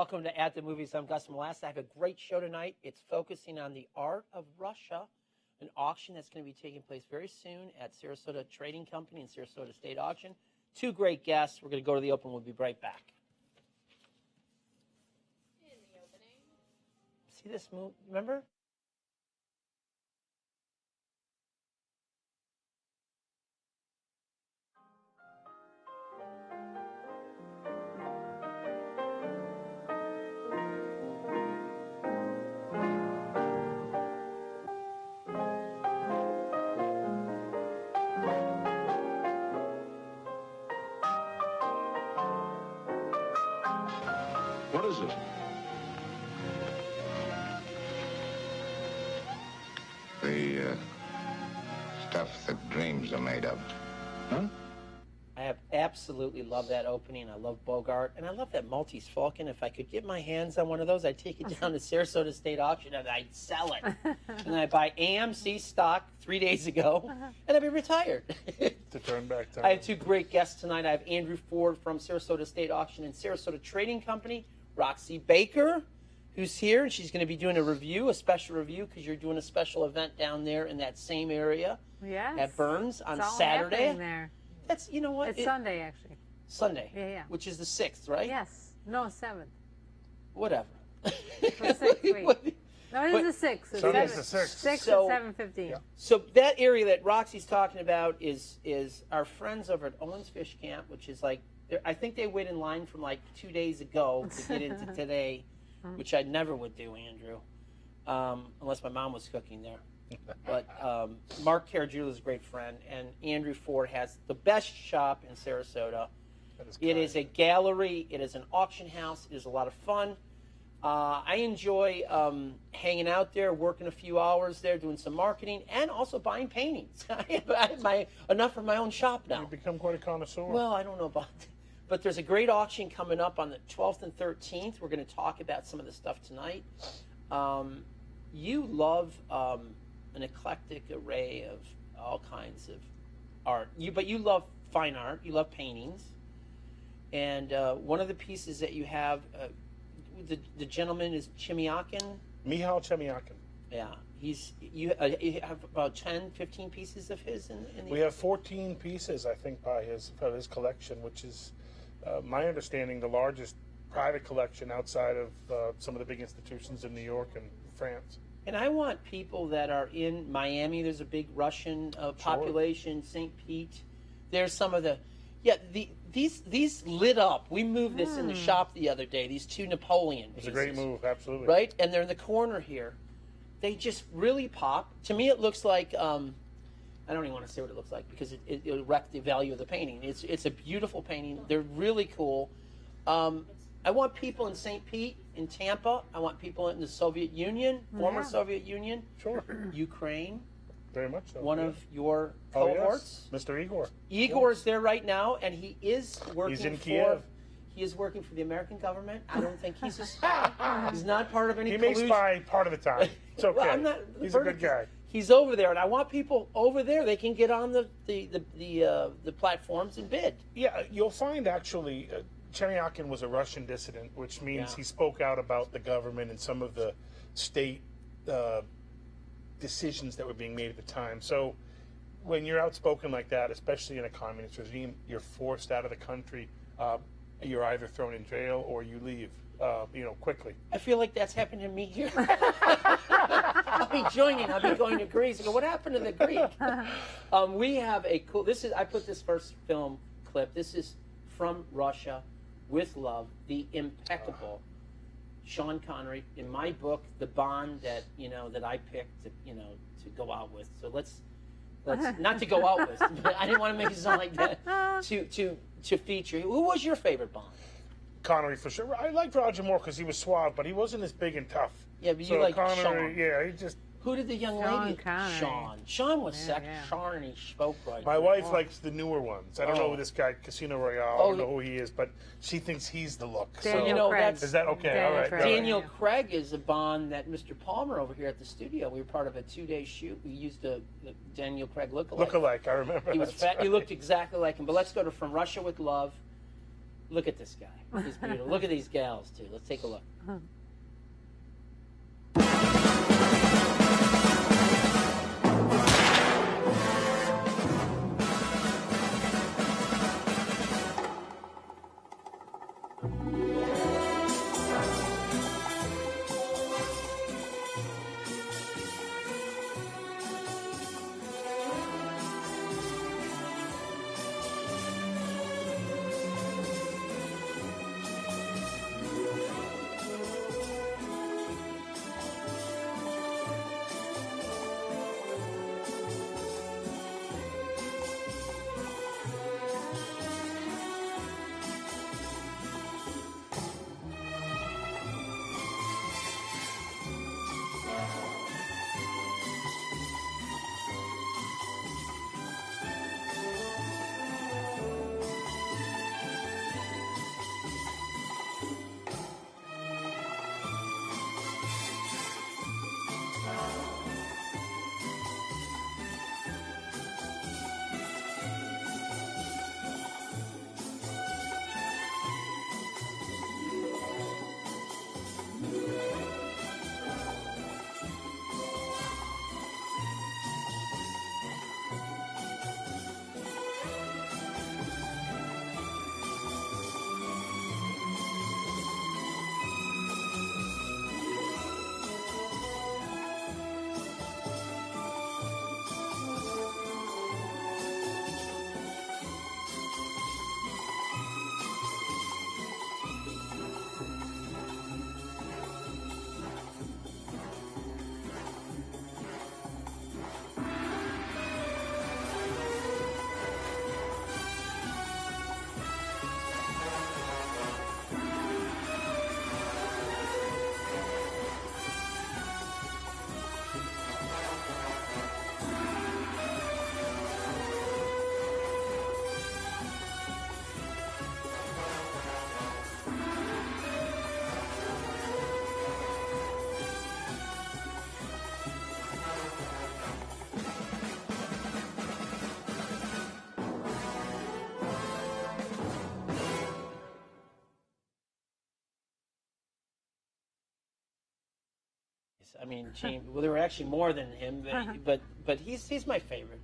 Welcome to At the Movies. I'm Gus Mollasis. I have a great show tonight. It's focusing on the art of Russia, an auction that's going to be taking place very soon at Sarasota Trading Company and Sarasota State Auction. Two great guests. We're going to go to the open. We'll be right back. In the opening. See this move? Remember? What is it? The stuff that dreams are made of. Huh? I have absolutely love that opening. I love Bogart, and I love that Maltese Falcon. If I could get my hands on one of those, I'd take it down to Sarasota State Auction and I'd sell it. And I buy AMC stock 3 days ago, and I'd be retired. To turn back time. I have two great guests tonight. I have Andrew Ford from Sarasota State Auction and Sarasota Trading Company, Roxy Baker, who's here, and she's going to be doing a special review, because you're doing a special event down there in that same area. Yes. At Burns on It's all Saturday. happening there. That's, you know what? It's Sunday, actually. Sunday. Yeah. Which is the 6th, right? Yes. No, 7th. Whatever. The 6th, wait. No, it is the 6th. It's Sunday's seven- the 6th. 6 So- at 7:15. Yeah. So that area that Roxy's talking about is our friends over at Owens Fish Camp, which is like, I think they wait in line from like 2 days ago to get into today, which I never would do, Andrew, unless my mom was cooking there. But Mark Caraggiula is a great friend, and Andrew Ford has the best shop in Sarasota. It is a gallery. It is an auction house. It is a lot of fun. I enjoy hanging out there, working a few hours there, doing some marketing, and also buying paintings. I have enough for my own shop now. You've become quite a connoisseur. Well, I don't know about that. But there's a great auction coming up on the 12th and 13th. We're going to talk about some of the stuff tonight. You love an eclectic array of all kinds of art. But you love fine art. You love paintings. And one of the pieces that you have, the gentleman is Chemyakin. Michal Chemyakin. Yeah. You have about 10, 15 pieces of his in the... We have 14 pieces, I think, by his collection, which is, my understanding, the largest private collection outside of some of the big institutions in New York and France. And I want people that are in Miami. There's a big Russian population. St. Pete. There's some of the, these lit up. We moved this in the shop the other day. These two Napoleon pieces. It's a great move, absolutely. Right, and they're in the corner here. They just really pop. To me, it looks like I don't even want to say what it looks like, because it'll wreck the value of the painting. It's a beautiful painting. They're really cool. I want people in St. Pete, in Tampa. I want people in the Soviet Union, former Soviet Union, Sure. Ukraine. Very much so. One yeah. of your Oh, cohorts. yes. Mr. Igor. Igor's there right now, and he is working He's in for. Kiev. He is working for the American government. I don't think he's a spy. He's not part of any. He may collusion. spy part of the time. It's okay. Well, I'm not, He's a good guy. He's over there, and I want people over there. They can get on the platforms and bid. Yeah, you'll find actually, Chemyakin was a Russian dissident, which means Yeah. he spoke out about the government and some of the state decisions that were being made at the time. So when you're outspoken like that, especially in a communist regime, you're forced out of the country. You're either thrown in jail or you leave, quickly. I feel like that's happened to me here. I'll be joining. I'll be going to Greece. I go, what happened to the Greek? We have a cool. I put this first film clip. This is from Russia, with love, the impeccable Sean Connery. In my book, the Bond that I picked to go out with. So let's not to go out with. But I didn't want to make it sound like that. To feature. Who was your favorite Bond? Connery for sure. I liked Roger Moore because he was suave, but he wasn't as big and tough. Yeah, but so you like Connery, Sean. Yeah, he just. Who did the young Sean lady? Connery. Sean. Sean was sexy. yeah. Sean, and he spoke right. My wife likes the newer ones. I don't know Oh. who this guy, Casino Royale. Oh, I don't know who he is, but she thinks he's the look. Daniel Craig. Craig. Is that okay? Daniel All right. Craig. all right. Daniel Craig is a Bond that Mr. Palmer over here at the studio. We were part of a 2-day shoot. We used the Daniel Craig lookalike. Look-alike, I remember. He was That's fat. He right. looked exactly like him. But let's go to From Russia with Love. Look at this guy. He's beautiful. Look at these gals, too. Let's take a look. I mean, James. Well, there were actually more than him, but he's my favorite.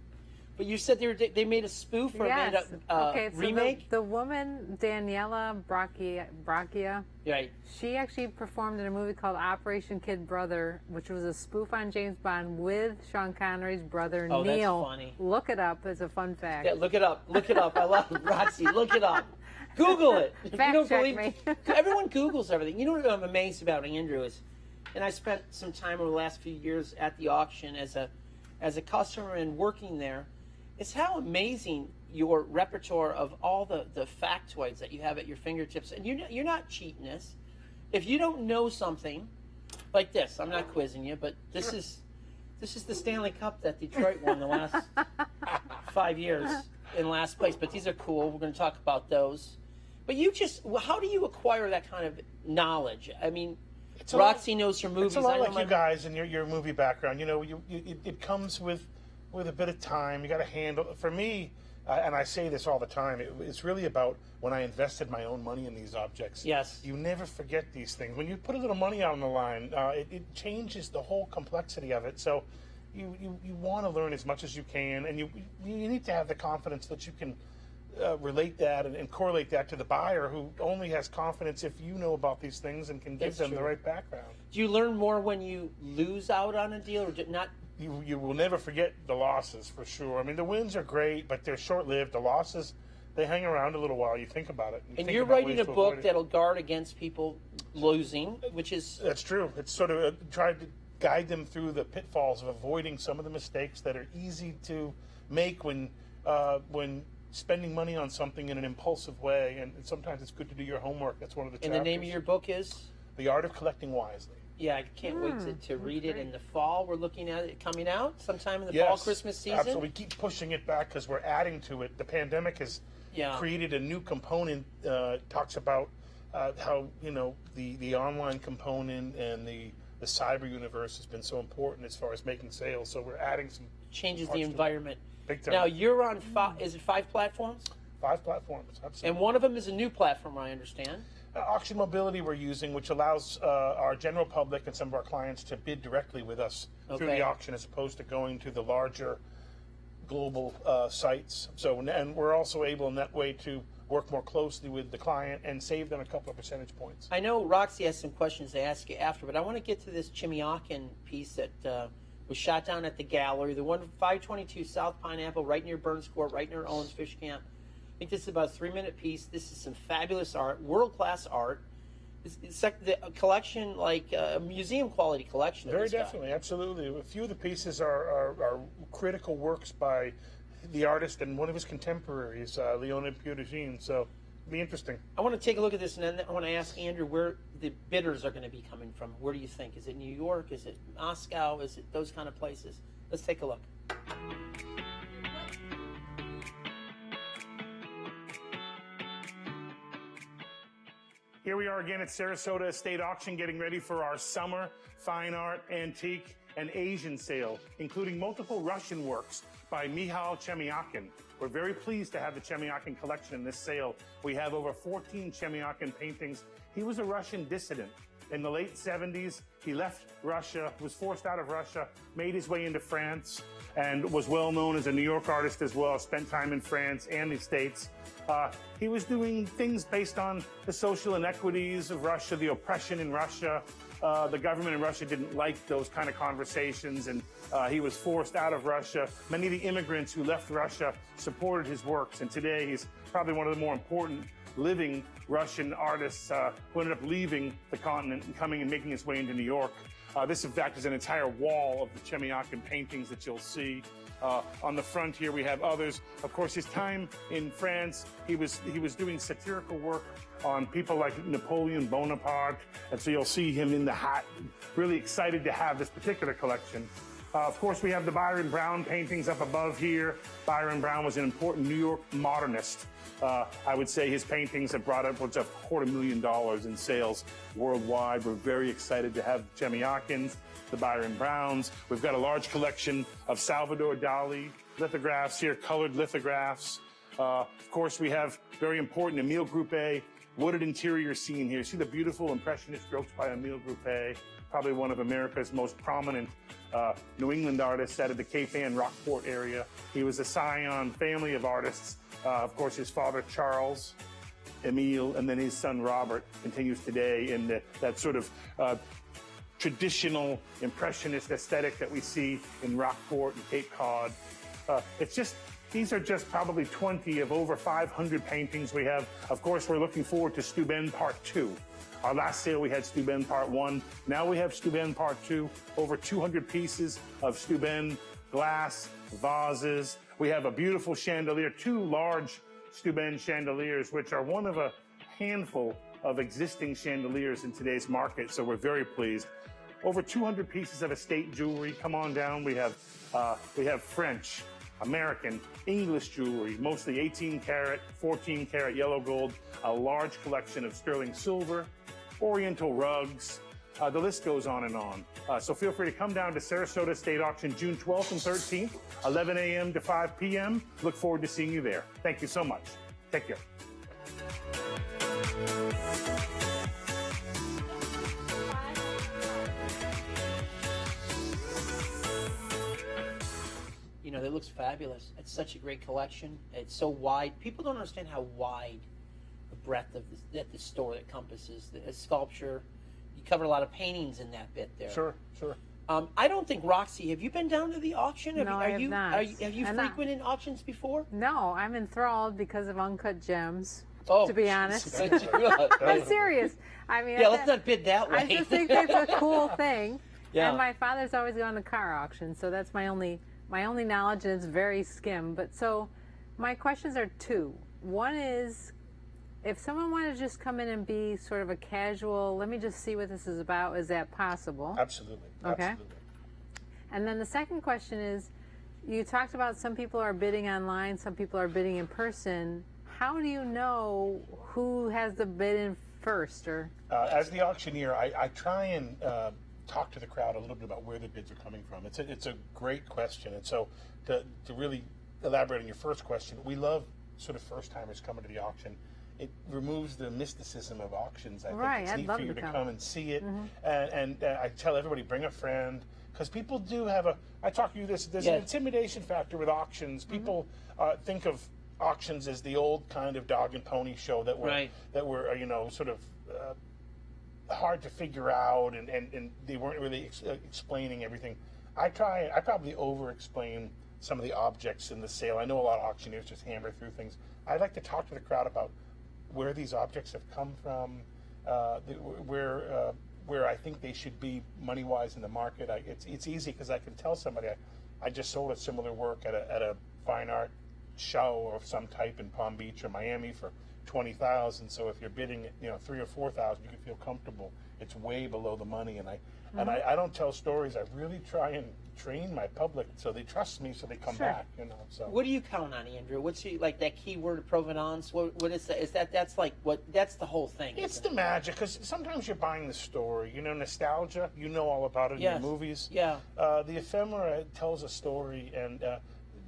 But you said they made a spoof or made a so remake. The woman Daniela Bracchia, Right. she actually performed in a movie called Operation Kid Brother, which was a spoof on James Bond with Sean Connery's brother Oh, Neil. that's funny. Look it up. It's a fun fact. Yeah, look it up. Look it up. I love it, Roxy. Look it up. Google it. If you Fact don't check believe me. everyone Googles everything. You know what I'm amazed about, Andrew, is, and I spent some time over the last few years at the auction as a customer and working there, is how amazing your repertoire of all the factoids that you have at your fingertips. And you're not cheating this. If you don't know something like this, I'm not quizzing you, but this is the Stanley Cup that Detroit won the last 5 years in last place. But these are cool. We're going to talk about those. But how do you acquire that kind of knowledge? I mean, Roxy knows her movies. It's a lot like you guys and your movie background. You know, it comes with a bit of time. You got to handle. For me, and I say this all the time, it's really about when I invested my own money in these objects. Yes. You never forget these things. When you put a little money out on the line, it changes the whole complexity of it. So you want to learn as much as you can, and you need to have the confidence that you can relate that and correlate that to the buyer, who only has confidence if you know about these things and can give them the right background. Do you learn more when you lose out on a deal, or not? You will never forget the losses, for sure. I mean, the wins are great, but they're short-lived. The losses, they hang around a little while. You think about it. And you're writing a book that'll guard against people losing, which is... That's true. It's sort of tried to guide them through the pitfalls of avoiding some of the mistakes that are easy to make when spending money on something in an impulsive way. And sometimes it's good to do your homework. That's one of the chapters. And the name of your book is? The Art of Collecting Wisely. Yeah, I can't wait to read it in the fall. We're looking at it coming out sometime in the fall, Christmas season. Absolutely. We keep pushing it back because we're adding to it. The pandemic has created a new component. Talks about how the online component and the cyber universe has been so important as far as making sales. So we're adding some changes the environment. Big time. Now you're on is it 5 platforms? 5 platforms. Absolutely. And one of them is a new platform, I understand. Auction Mobility we're using, which allows our general public and some of our clients to bid directly with us through the auction, as opposed to going to the larger global sites. So, and we're also able in that way to work more closely with the client and save them a couple of percentage points. I know Roxy has some questions to ask you after, but I want to get to this Chimiakin piece that was shot down at the gallery, the one 522 South Pineapple, right near Burns Court, right near Owens Fish Camp. I think this is about a 3-minute piece. This is some fabulous art, world-class art. It's like the collection, like a museum-quality collection. Very definitely, absolutely. A few of the pieces are critical works by the artist and one of his contemporaries, Leonid Purigine. So it'll be interesting. I want to take a look at this, and then I want to ask Andrew where the bidders are going to be coming from. Where do you think? Is it New York? Is it Moscow? Is it those kind of places? Let's take a look. Here we are again at Sarasota Estate Auction, getting ready for our summer fine art, antique, and Asian sale, including multiple Russian works by Michal Chemiakin. We're very pleased to have the Chemiakin collection in this sale. We have over 14 Chemiakin paintings. He was a Russian dissident. In the late 70s, he left Russia, was forced out of Russia, made his way into France, and was well known as a New York artist as well, spent time in France and the States. He was doing things based on the social inequities of Russia, the oppression in Russia. The government in Russia didn't like those kind of conversations, and he was forced out of Russia. Many of the immigrants who left Russia supported his works, and today he's probably one of the more important living Russian artists who ended up leaving the continent and coming and making his way into New York. This, in fact, is an entire wall of the Chemiakin paintings that you'll see. On the front here, we have others. Of course, his time in France, he was doing satirical work on people like Napoleon Bonaparte, and so you'll see him in the hat. Really excited to have this particular collection. Of course, we have the Byron Brown paintings up above here. Byron Brown was an important New York modernist. I would say his paintings have brought upwards of $250,000 in sales worldwide. We're very excited to have Chemiakins, the Byron Browns. We've got a large collection of Salvador Dali lithographs here, colored lithographs. Of course, we have very important Emile Groupé wooded interior scene here. See the beautiful impressionist strokes by Emile Groupé, probably one of America's most prominent New England artists out of the Cape Ann, Rockport area. He was a scion family of artists. Of course, his father, Charles, Emile, and then his son, Robert, continues today in that sort of traditional impressionist aesthetic that we see in Rockport and Cape Cod. These are just probably 20 of over 500 paintings we have. Of course, we're looking forward to Steuben Part 2. Our last sale, we had Steuben Part 1. Now we have Steuben Part 2, over 200 pieces of Steuben glass, vases. We have a beautiful chandelier, 2 large Steuben chandeliers, which are one of a handful of existing chandeliers in today's market, so we're very pleased. Over 200 pieces of estate jewelry. Come on down. We have French, American, English jewelry, mostly 18 karat, 14 karat yellow gold, a large collection of sterling silver, oriental rugs. The list goes on and on. So feel free to come down to Sarasota State Auction June 12th and 13th, 11 a.m. to 5 p.m. Look forward to seeing you there. Thank you so much. Take care. You know, that looks fabulous. It's such a great collection. It's so wide. People don't understand how wide the breadth of that the store encompasses. The sculpture. You covered a lot of paintings in that bit there. Sure. I don't think, Roxy, have you been down to the auction? No, I have not. Have you frequented auctions before? No, I'm enthralled because of Uncut Gems. Oh, to be honest. I'm I'm serious. I mean, yeah, let's not bid that way. I just think that's a cool thing. Yeah. And my father's always gone to car auctions, so that's my only knowledge, and it's very skim. But so my questions are 2. One is, if someone wanted to just come in and be sort of a casual, let me just see what this is about, is that possible? Absolutely. Okay. Absolutely. And then the second question is, you talked about some people are bidding online, some people are bidding in person. How do you know who has the bid in first? Or as the auctioneer, I try and talk to the crowd a little bit about where the bids are coming from. It's a great question. And so to really elaborate on your first question, we love sort of first timers coming to the auction. It removes the mysticism of auctions. I Right, think it's I'd neat love for you to to come. come and see it. And I tell everybody, bring a friend, because people do have I talk to you this. There's an intimidation factor with auctions. People think of auctions as the old kind of dog and pony show that were sort of hard to figure out, and they weren't really explaining everything. I probably over-explain some of the objects in the sale. I know a lot of auctioneers just hammer through things. I'd like to talk to the crowd about where these objects have come from, where I think they should be money-wise in the market. It's easy because I can tell somebody I just sold a similar work at a fine art show of some type in Palm Beach or Miami for $20,000. So if you're bidding, $3,000 or $4,000, you can feel comfortable. It's way below the money, and I don't tell stories. I really try and train my public so they trust me, so they come back. So what do you count on, Andrew? What's like that keyword of provenance? What is that? That's like that's the whole thing. It's the magic, because sometimes you're buying the story. Nostalgia. You know all about it in your movies. Yeah. The ephemera tells a story, and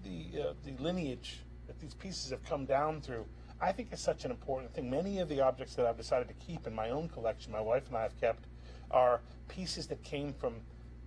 the lineage that these pieces have come down through, I think, is such an important thing. Many of the objects that I've decided to keep in my own collection, my wife and I have kept, are pieces that came from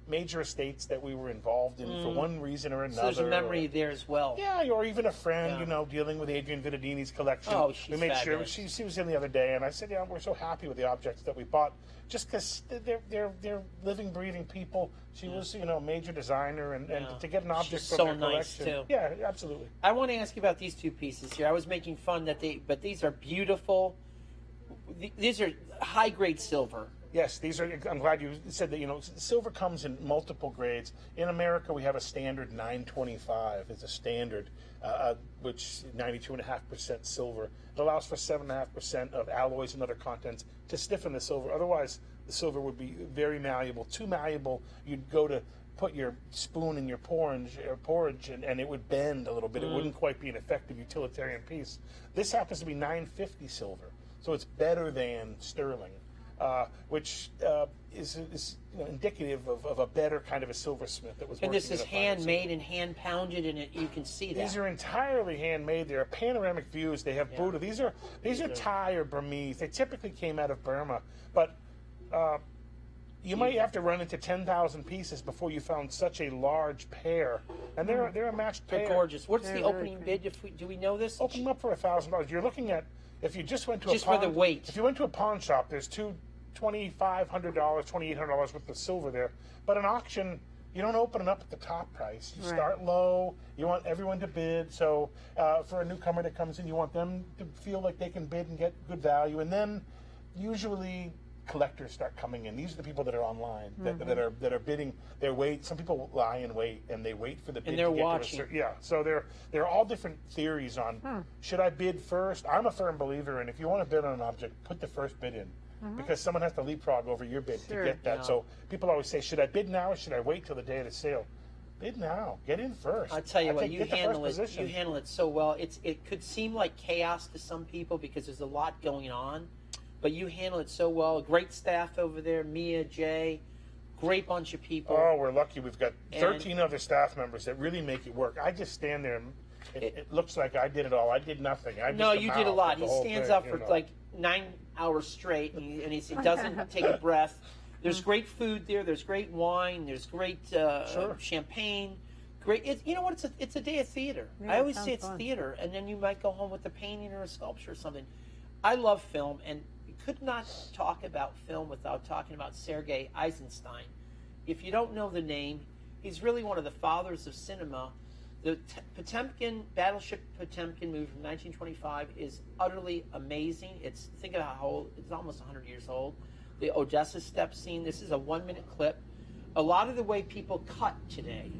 major estates that we were involved in for one reason or another. So there's a memory there as well. Yeah, or even a friend, dealing with Adrian Vidadini's collection. Oh, she's we made fabulous. sure she was in the other day, and I said, we're so happy with the objects that we bought, just because they're living, breathing people. She was, a major designer, and to get an object She's from so their nice, collection. too. Yeah, absolutely. I want to ask you about these two pieces here. I was making fun but these are beautiful. These are high grade silver. Yes, these are. I'm glad you said that. Silver comes in multiple grades. In America, we have a standard 925. It's a standard, which 92.5% silver. It allows for 7.5% of alloys and other contents to stiffen the silver. Otherwise, the silver would be very malleable. Too malleable, you'd go to put your spoon in your porridge, and it would bend a little bit. It wouldn't quite be an effective utilitarian piece. This happens to be 950 silver, so it's better than sterling. Which is indicative of a better kind of a silversmith that was working. And this in is a finer handmade and hand pounded, and you can see that. These are entirely handmade. They're panoramic views. They have Buddha. These are Thai or Burmese. They typically came out of Burma, but you might have to run into 10,000 pieces before you found such a large pair, and they're a matched pair. They're gorgeous. What's They're the really opening pretty. bid? Do we know this? Open them up for $1,000. You're looking at, if you just went to Just a pawn, for the weight. If you went to a pawn shop, there's $2,500, $2,800 worth of silver there. But an auction, you don't open it up at the top price. You start low. You want everyone to bid. So for a newcomer that comes in, you want them to feel like they can bid and get good value. And then usually collectors start coming in. These are the people that are online that are bidding. Their wait. Some people lie in wait and they wait for the bid. And they're to get watching. To a certain, so there are all different theories on should I bid first. I'm a firm believer in if you want to bid on an object, put the first bid in. Because someone has to leapfrog over your bid to get that. Yeah. So people always say, should I bid now or should I wait till the day of the sale? Bid now. Get in first. I tell you what, you get the handle first it. position. You handle it so well. It could seem like chaos to some people because there's a lot going on, but you handle it so well. Great staff over there, Mia, Jay, great bunch of people. Oh, we're lucky. We've got 13 other staff members that really make it work. I just stand there and it looks like I did it all. I did nothing. No, you did a lot. He stands up for like 9 hours straight, and he doesn't take a breath. There's great food there. There's great wine. There's great champagne. Great. You know what? It's a day of theater. Yeah, I always sounds say it's fun. theater, and then you might go home with a painting or a sculpture or something. I love film, and you could not talk about film without talking about Sergei Eisenstein. If you don't know the name, he's really one of the fathers of cinema. The Potemkin, Battleship Potemkin movie from 1925 is utterly amazing. Think of how old, it's almost 100 years old. The Odessa step scene, this is a 1-minute clip. A lot of the way people cut today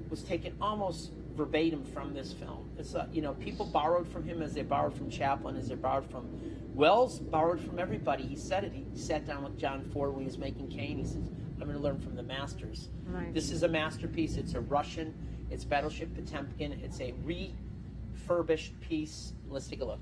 was taken almost verbatim from this film. It's people borrowed from him as they borrowed from Chaplin, as they borrowed from Wells, borrowed from everybody. He said it. He sat down with John Ford when he was making Kane. He says, I'm going to learn from the masters. Nice. This is a masterpiece. It's a Russian. It's Battleship Potemkin. It's a refurbished piece. Let's take a look.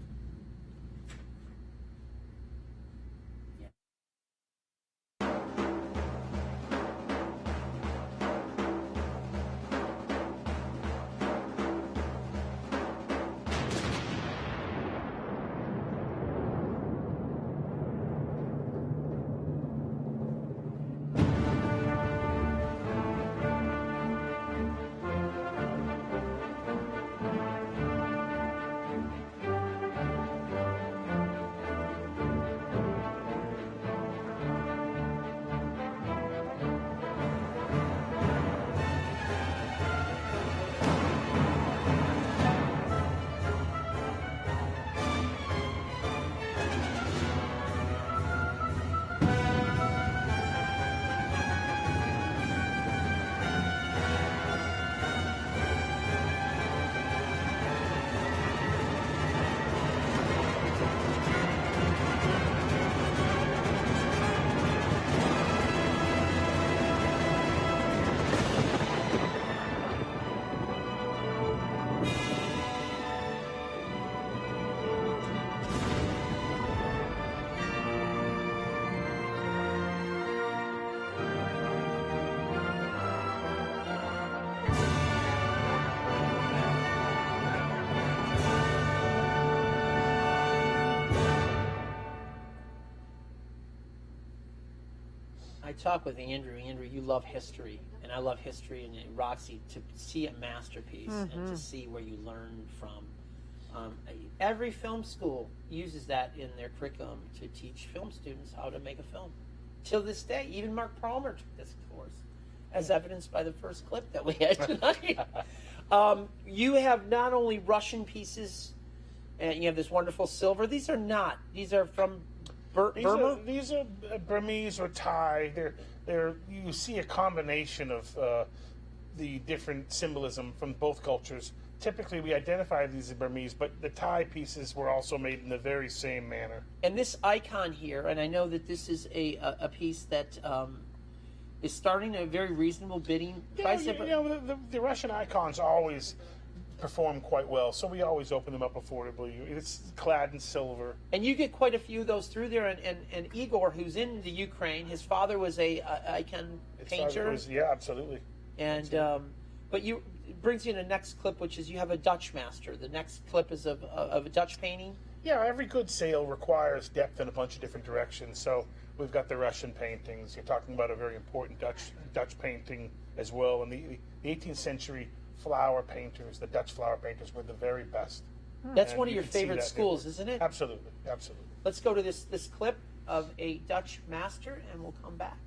I talk with Andrew. Andrew, you love history, and I love history. And Roxy, to see a masterpiece and to see where you learn from. Every film school uses that in their curriculum to teach film students how to make a film. Till this day, even Mark Palmer took this course, as evidenced by the first clip that we had tonight. You have not only Russian pieces, and you have this wonderful silver. These are not. These are from Burma? These are Burmese or Thai. You see a combination of the different symbolism from both cultures. Typically, we identify these as Burmese, but the Thai pieces were also made in the very same manner. And this icon here, and I know that this is a piece that is starting at a very reasonable bidding price. The Russian icons always perform quite well, so we always open them up affordably. It's clad in silver. And you get quite a few of those through there. And Igor, who's in the Ukraine, his father was a icon painter. Yeah, absolutely. And but it brings you in the next clip, which is you have a Dutch master. The next clip is of a Dutch painting. Yeah, every good sale requires depth in a bunch of different directions. So we've got the Russian paintings. You're talking about a very important Dutch painting as well. And the 18th century flower painters, the Dutch flower painters, were the very best. That's one of your favorite schools, isn't it? Absolutely, absolutely. Let's go to this clip of a Dutch master, and we'll come back.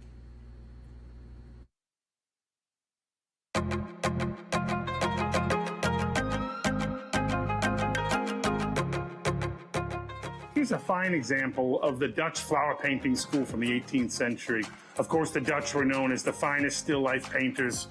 Here's a fine example of the Dutch flower painting school from the 18th century. Of course, the Dutch were known as the finest still life painters.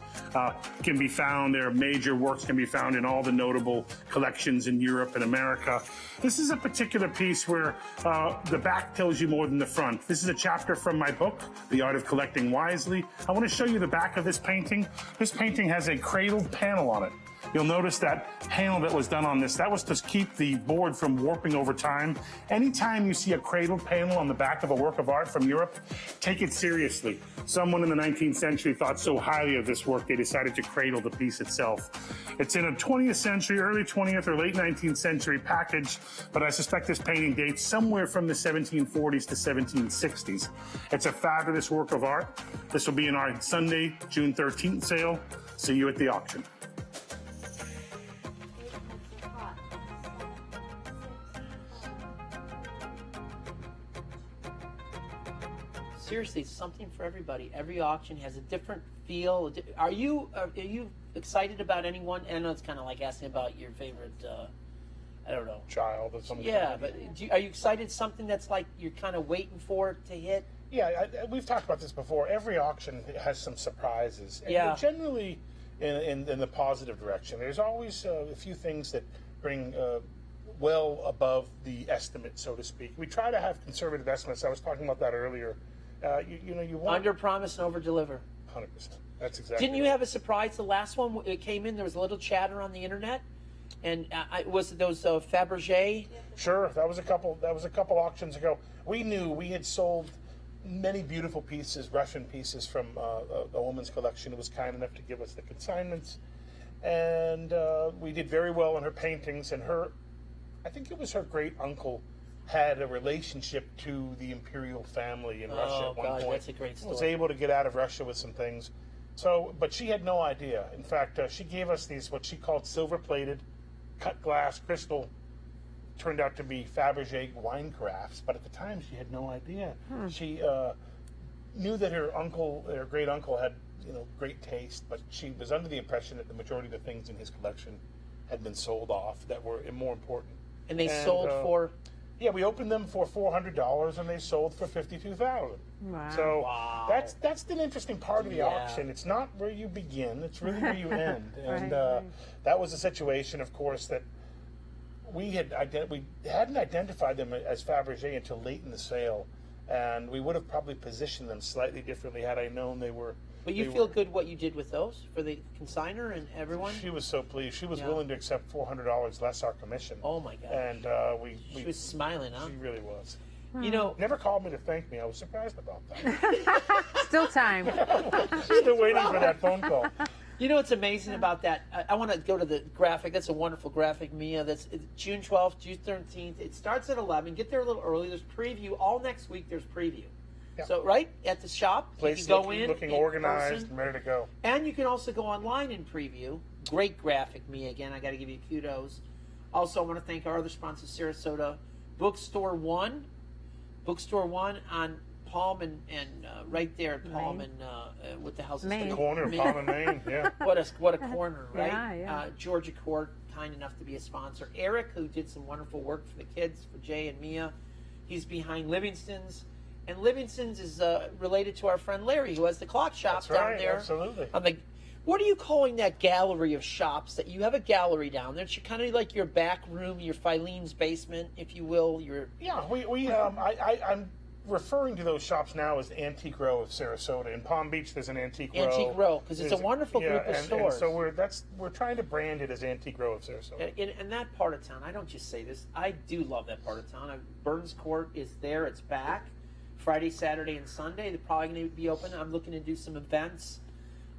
Can be found, their major works can be found in all the notable collections in Europe and America. This is a particular piece where the back tells you more than the front. This is a chapter from my book, The Art of Collecting Wisely. I want to show you the back of this painting. This painting has a cradled panel on it. You'll notice that panel that was done on this, that was to keep the board from warping over time. Anytime you see a cradled panel on the back of a work of art from Europe, take it seriously. Someone in the 19th century thought so highly of this work, they decided to cradle the piece itself. It's in a 20th century, early 20th or late 19th century package, but I suspect this painting dates somewhere from the 1740s to 1760s. It's a fabulous work of art. This will be in our Sunday, June 13th sale. See you at the auction. Seriously, something for everybody. Every auction has a different feel. Are you excited about anyone? I know it's kind of like asking about your favorite, I don't know, child or something. Yeah, but are you excited? Something that's like you're kind of waiting for it to hit. Yeah, we've talked about this before. Every auction has some surprises. And they're generally in the positive direction. There's always a few things that bring well above the estimate, so to speak. We try to have conservative estimates. I was talking about that earlier. You want under promise and over deliver. 100%. That's exactly. Didn't you have a surprise? The last one it came in. There was a little chatter on the internet, and was it those Fabergé? Sure, that was a couple auctions ago. We knew we had sold many beautiful pieces, Russian pieces from a woman's collection who was kind enough to give us the consignments, and we did very well in her paintings. And I think it was her great uncle, had a relationship to the imperial family in Russia at one point. That's a great story. Was able to get out of Russia with some things. So, but she had no idea. In fact, she gave us these, what she called silver-plated, cut glass, crystal, turned out to be Fabergé wine carafes. But at the time, she had no idea. She knew that her great uncle had, great taste, but she was under the impression that the majority of the things in his collection had been sold off that were more important. And they sold for. Yeah, we opened them for $400, and they sold for $52,000. Wow. So that's the interesting part of the auction. It's not where you begin; it's really where you end. And that was a situation, of course, that we hadn't identified them as Fabergé until late in the sale, and we would have probably positioned them slightly differently had I known they were. But you feel good what you did with those for the consignor and everyone? She was so pleased. She was willing to accept $400 less our commission. Oh my God! And she was smiling, huh? She really was. Never called me to thank me. I was surprised about that. Still time. Still waiting for that phone call. You know what's amazing about that? I want to go to the graphic. That's a wonderful graphic, Mia. That's June 12th, June 13th. It starts at 11. Get there a little early. There's preview. All next week there's preview. Yeah. So right at the shop, Place you can go looking in organized person. and ready to go. And you can also go online and preview. Great graphic, me again. I got to give you kudos. Also, I want to thank our other sponsor, Sarasota Bookstore One. Bookstore One on Palm and right there at Palm Maine. and what the hell's this? Maine. The corner of Palm and Maine, yeah. What a corner, right? Yeah. Georgia Court, kind enough to be a sponsor. Eric, who did some wonderful work for the kids, for Jay and Mia, he's behind Livingston's. And Livingston's is related to our friend Larry, who has the clock shop That's down right, there. absolutely. On the, what are you calling that gallery of shops? That you have a gallery down there? It's kind of like your back room, your Filene's basement, if you will. Yeah, I'm referring to those shops now as the Antique Row of Sarasota. In Palm Beach, there's an Antique Row. Antique Row, because it's a wonderful group of stores. And so we're trying to brand it as Antique Row of Sarasota. In that part of town, I don't just say this, I do love that part of town. Burns Court is there, it's back. Friday, Saturday, and Sunday, they're probably going to be open. I'm looking to do some events.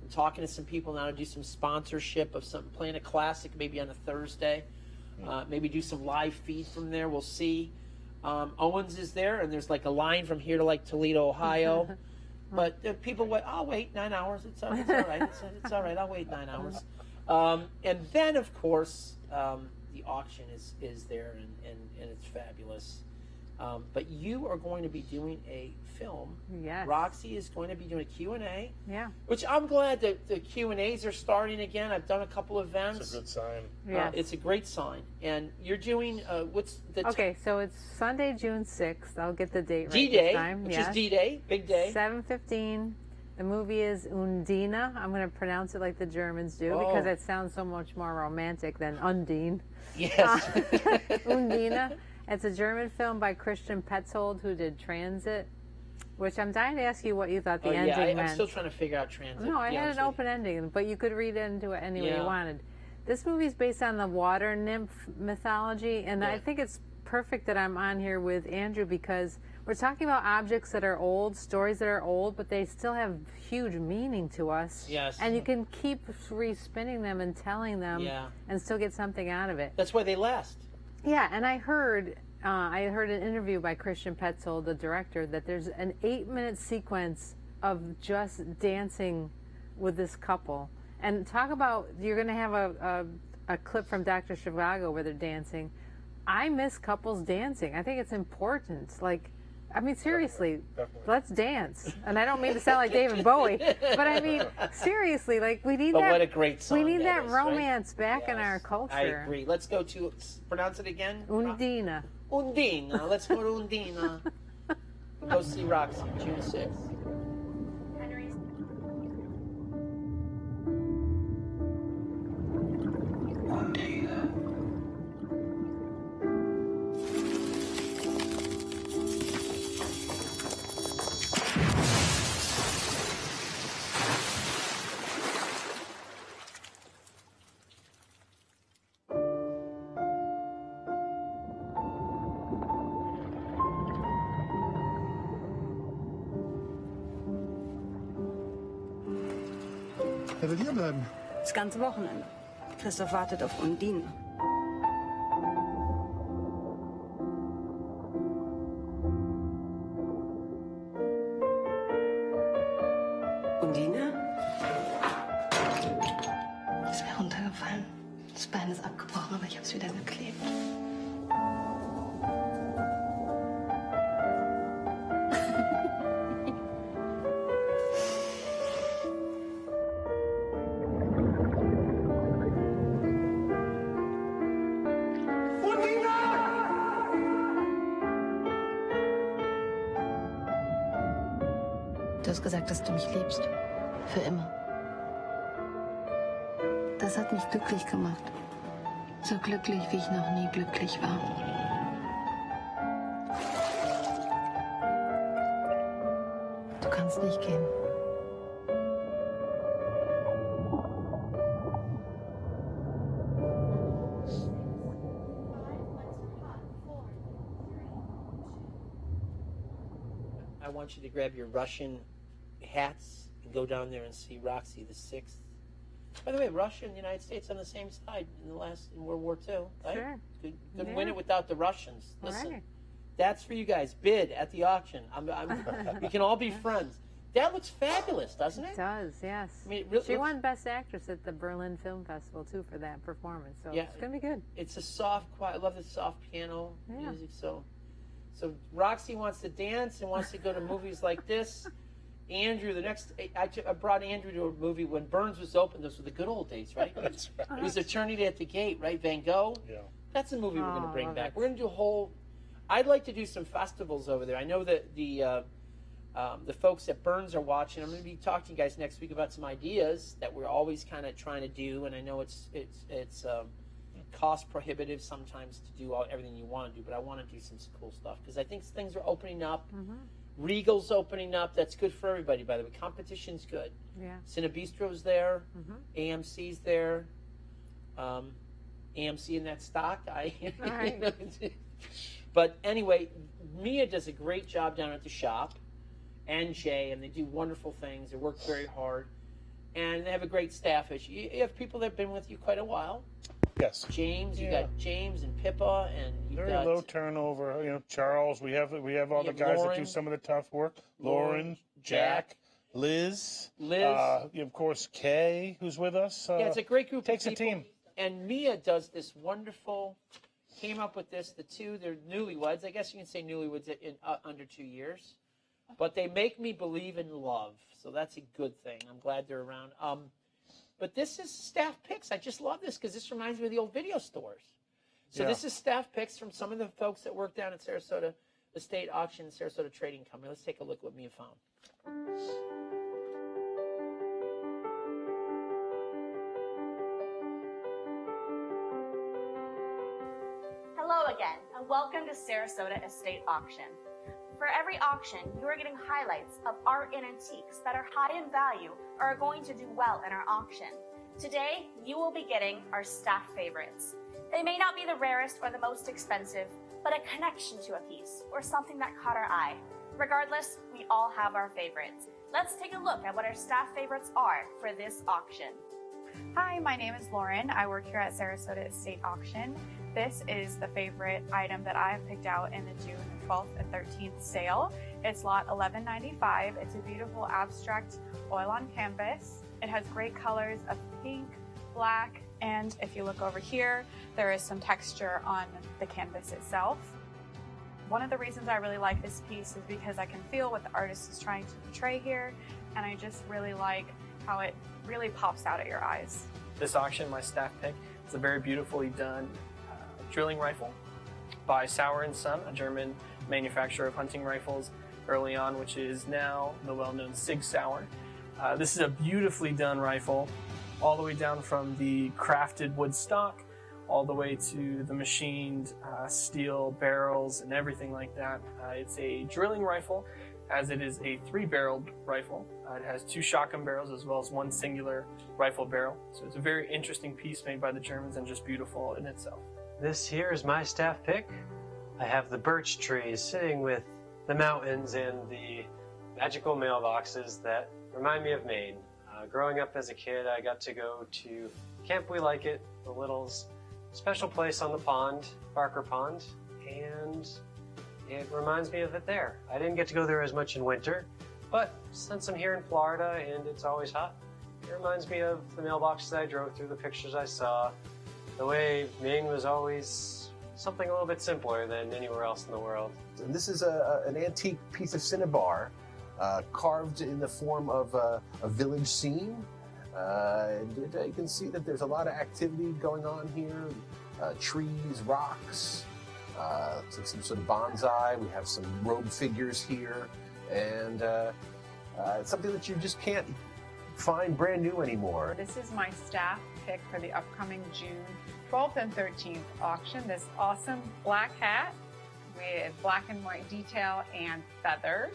I'm talking to some people now to do some sponsorship of something, playing a classic maybe on a Thursday. Maybe do some live feed from there. We'll see. Owens is there, and there's like a line from here to like Toledo, Ohio. But people wait. I'll wait 9 hours. It's all right. It's all right. I'll wait 9 hours. And then, of course, the auction is there, and it's fabulous. But you are going to be doing a film. Yes. Roxy is going to be doing a Q&A. Yeah. Which I'm glad that the Q&As are starting again. I've done a couple events. It's a good sign. Yes. It's a great sign. And you're doing, what's the... Okay, so it's Sunday, June 6th. I'll get the date right D-Day, this time. which yes. is D-Day, big day. 7:15. The movie is Undine. I'm going to pronounce it like the Germans do Oh. because it sounds so much more romantic than Undine. Yes. Undine. It's a German film by Christian Petzold, who did Transit, which I'm dying to ask you what you thought the ending meant. I'm still trying to figure out Transit. No, I to be had honest an with open ending, but you could read into it any way Yeah. you wanted. This movie is based on the water nymph mythology, and Yeah. I think it's perfect that I'm on here with Andrew because we're talking about objects that are old, stories that are old, but they still have huge meaning to us. Yes. And you can keep respinning them and telling them Yeah. and still get something out of it. That's why they last. Yeah, and I heard an interview by Christian Petzold, the director, that there's an 8-minute sequence of just dancing with this couple. And talk about, you're going to have a clip from Dr. Zhivago where they're dancing. I miss couples dancing. I think it's important. Like, I mean, seriously, Definitely. let's dance. And I don't mean to sound like David Bowie, but I mean, seriously, like, we need But that. what a great song We need that is, right? romance back in Yes. our culture. I agree. Let's go to, pronounce it again. Undine. Undine. Let's go to Undine. Go see Roxy, June 6th. Wer will hier bleiben? Das ganze Wochenende. Christoph wartet auf Undine. Undine? Es wäre runtergefallen. Das Bein ist abgebrochen, aber ich habe es wieder geklebt. Du hast gesagt, dass du mich liebst. Für immer. Das hat mich glücklich gemacht. So glücklich, wie ich noch nie glücklich war. Du kannst nicht gehen. I want you to grab your Russian hats and go down there and see Roxy the 6th. By the way, Russia and the United States on the same side in World War II. Right? Sure. Couldn't Yeah. win it without the Russians. Listen, Right. That's for you guys. Bid at the auction. You can all be friends. That looks fabulous, doesn't it? It does, yes. I mean, it really she won Best Actress at the Berlin Film Festival, too, for that performance. So it's going to be good. It's a soft, quiet. I love the soft piano music. So Roxy wants to dance and wants to go to movies like this. Andrew, I brought Andrew to a movie when Burns was open. Those were the good old days, right? That's right. It was Eternity at the Gate, right? Van Gogh. Yeah. That's a movie we're going to bring love back. it. We're going to do a whole. I'd like to do some festivals over there. I know that the folks at Burns are watching. I'm going to be talking to you guys next week about some ideas that we're always kind of trying to do. And I know it's cost prohibitive sometimes to do everything you want to do, but I want to do some cool stuff because I think things are opening up. Regal's opening up. That's good for everybody, by the way. Competition's good. Yeah. Cinebistro's there. AMC's there. AMC in that stock. But anyway, Mia does a great job down at the shop, and Jay, and they do wonderful things. They work very hard, and they have a great staff. You have people that have been with you quite a while. Yes. James, you got James and Pippa, and you Very got low turnover. You know, Charles. We have all the guys that do some of the tough work. Lauren, Jack, Liz. Of course, Kay, who's with us. It's a great group. Takes of people. a team. And Mia does this wonderful. Came up with this. They're newlyweds. I guess you can say newlyweds in under 2 years. But they make me believe in love, so that's a good thing. I'm glad they're around. But this is staff picks. I just love this because this reminds me of the old video stores. So this is staff picks from some of the folks that work down at Sarasota Estate Auction, Sarasota Trading Company. Let's take a look at what Mia found. Hello again, and welcome to Sarasota Estate Auction. For every auction, you are getting highlights of art and antiques that are high in value or are going to do well in our auction. Today, you will be getting our staff favorites. They may not be the rarest or the most expensive, but a connection to a piece or something that caught our eye. Regardless, we all have our favorites. Let's take a look at what our staff favorites are for this auction. Hi, my name is Lauren. I work here at Sarasota Estate Auction. This is the favorite item that I have picked out in the June 12th and 13th sale. It's lot 1195. It's a beautiful abstract oil on canvas. It has great colors of pink, black, and if you look over here, there is some texture on the canvas itself. One of the reasons I really like this piece is because I can feel what the artist is trying to portray here, and I just really like how it really pops out at your eyes. This auction, my staff pick, is a very beautifully done drilling rifle by Sauer & Son, a German manufacturer of hunting rifles early on, which is now the well-known Sig Sauer. This is a beautifully done rifle, all the way down from the crafted wood stock, all the way to the machined steel barrels and everything like that. It's a drilling rifle, as it is a 3-barreled rifle. It has 2 shotgun barrels as well as 1 singular rifle barrel. So it's a very interesting piece made by the Germans and just beautiful in itself. This here is my staff pick. I have the birch trees sitting with the mountains and the magical mailboxes that remind me of Maine. Growing up as a kid, I got to go to Camp We Like It, the little special place on the pond, Barker Pond, and it reminds me of it there. I didn't get to go there as much in winter, but since I'm here in Florida and it's always hot, it reminds me of the mailboxes I drove through, the pictures I saw, the way Maine was always something a little bit simpler than anywhere else in the world. And this is an antique piece of cinnabar carved in the form of a village scene. You can see that there's a lot of activity going on here. Trees, rocks, some sort of bonsai. We have some robe figures here. And it's something that you just can't find brand new anymore. This is my staff pick for the upcoming June 12th and 13th auction. This awesome black hat with black and white detail and feathers.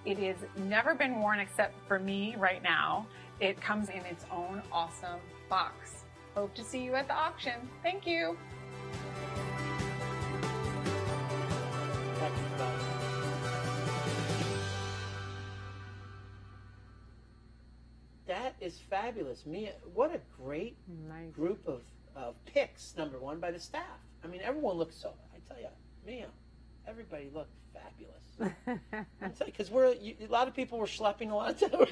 It has never been worn except for me right now. It comes in its own awesome box. Hope to see you at the auction. Thank you. That is fabulous. Mia, what a great group of picks, number one, by the staff. I mean, everyone looks so, I tell you, Mia, everybody looked fabulous. Because a lot of people were schlepping a lot of time.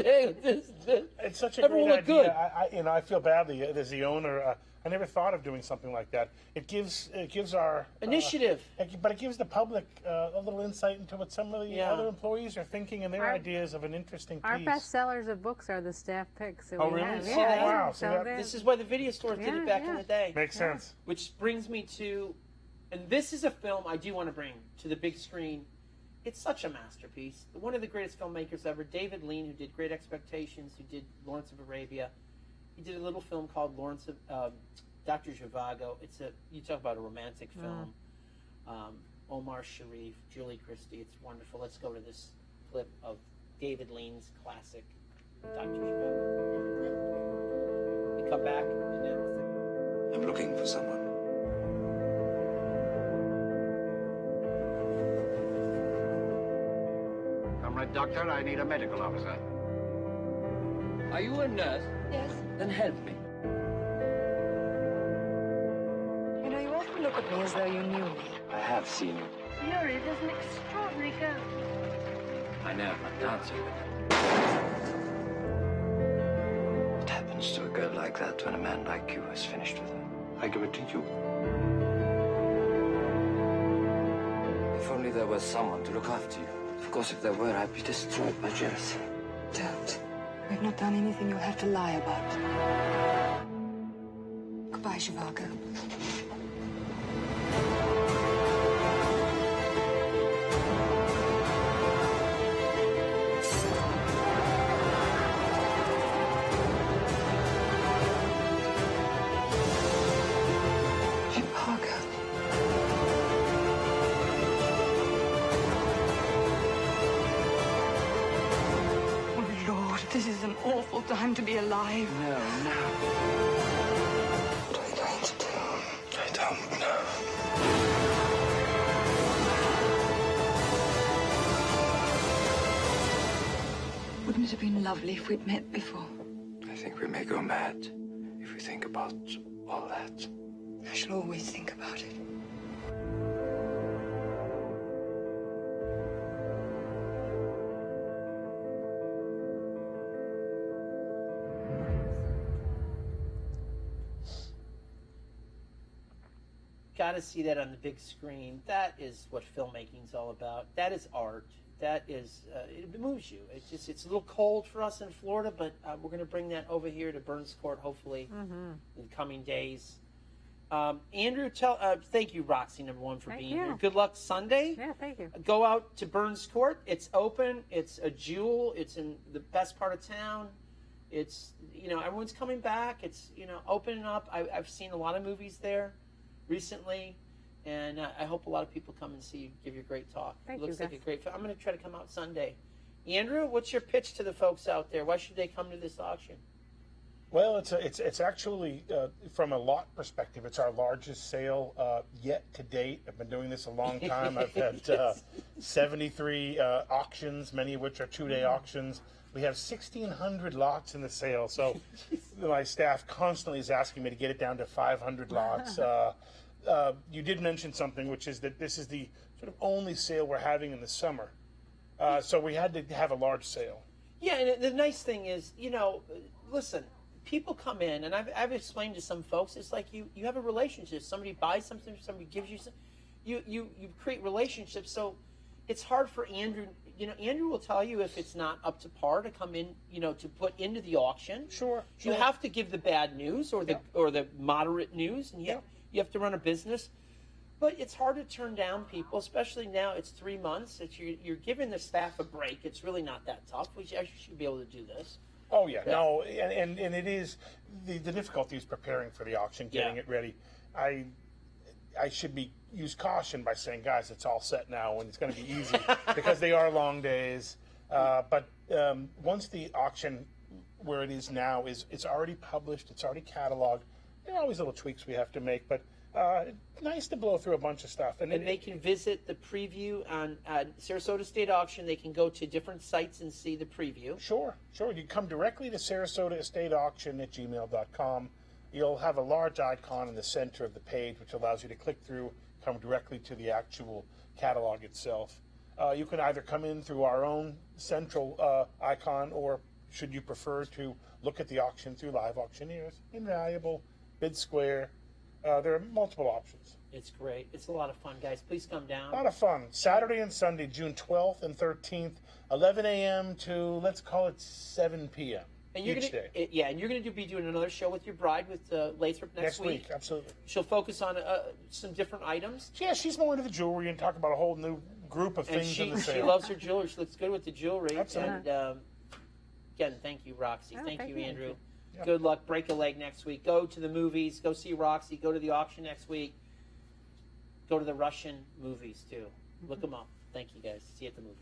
It's such a Everyone great looked idea. good. I feel badly as the owner. I never thought of doing something like that. It gives our initiative, but it gives the public a little insight into what some of the other employees are thinking and their ideas of an interesting piece. Our best sellers of books are the staff picks. That Oh, we really? have. Oh, wow. So this is why the video stores did it back in the day. Makes sense. Which brings me to, and this is a film I do want to bring to the big screen. It's such a masterpiece. One of the greatest filmmakers ever, David Lean, who did Great Expectations, who did Lawrence of Arabia. He did a little film called Dr. Zhivago. You talk about a romantic film. Omar Sharif, Julie Christie. It's wonderful. Let's go to this clip of David Lean's classic, Dr. Zhivago. We come back and then I'm looking for someone. Comrade Doctor, I need a medical officer. Are you a nurse? Yes. Then help me. You know, you often look at me as though you knew me. I have seen you. Yuri is an extraordinary girl. I know, I'm dancing with What happens to a girl like that when a man like you has finished with her? I give it to you. If only there was someone to look after you. Of course, if there were, I'd be destroyed by jealousy. Don't. We've not done anything you'll have to lie about. Goodbye, Zhivago. This is an awful time to be alive. No. What are we going to do? I don't know. Wouldn't it have been lovely if we'd met before? I think we may go mad if we think about all that. I shall always think about it. Got to see that on the big screen. That is what filmmaking's all about. That is art. That is it moves you. It's a little cold for us in Florida, but we're going to bring that over here to Burns Court hopefully in the coming days. Andrew, thank you, Roxy, number one, for being here. Good luck Sunday. Yeah, thank you. Go out to Burns Court. It's open. It's a jewel. It's in the best part of town. It's everyone's coming back. It's opening up. I've seen a lot of movies there recently, and I hope a lot of people come and see you, give you a great talk. Thank it looks you, like a Gus. great film. I'm going to try to come out Sunday. Andrew, what's your pitch to the folks out there? Why should they come to this auction? Well, it's actually from a lot perspective, it's our largest sale yet to date. I've been doing this a long time. I've had 73 auctions, many of which are two-day auctions. We have 1,600 lots in the sale, so my staff constantly is asking me to get it down to 500 lots. You did mention something, which is that this is the sort of only sale we're having in the summer. So we had to have a large sale. Yeah, and the nice thing is, listen, people come in, and I've explained to some folks, it's like you have a relationship. Somebody buys something, somebody gives you something. You create relationships, so it's hard for Andrew. Andrew will tell you if it's not up to par to come in, to put into the auction. Sure. You have to give the bad news or the moderate news, and you have to run a business. But it's hard to turn down people, especially now. It's 3 months. You're giving the staff a break. It's really not that tough. We should be able to do this. Oh yeah, no, and it is the difficulty is preparing for the auction, getting it ready. I should use caution by saying, guys, it's all set now, and it's going to be easy because they are long days. But once the auction, where it is now, it's already published, it's already cataloged. There are always little tweaks we have to make, but nice to blow through a bunch of stuff. And they can visit the preview on Sarasota State Auction. They can go to different sites and see the preview. Sure. You come directly to SarasotaEstateAuction@gmail.com. You'll have a large icon in the center of the page, which allows you to click through, come directly to the actual catalog itself. You can either come in through our own central icon, or should you prefer to look at the auction through Live Auctioneers, Invaluable, Bid Square. There are multiple options. It's great. It's a lot of fun, guys. Please come down. A lot of fun. Saturday and Sunday, June 12th and 13th, 11 a.m. to, let's call it 7 p.m. And you're each gonna, day. yeah, and you're going to be doing another show with your bride with Lathrop next week. Absolutely. She'll focus on some different items. Yeah, she's more into the jewelry and talk about a whole new group of And things in the she sale. loves her jewelry. She looks good with the jewelry. Absolutely. And again, thank you, Roxy. Oh, thank you, thank you. Andrew. Yeah. Good luck. Break a leg next week. Go to the movies. Go see Roxy. Go to the auction next week. Go to the Russian movies, too. Look them up. Thank you, guys. See you at the movies.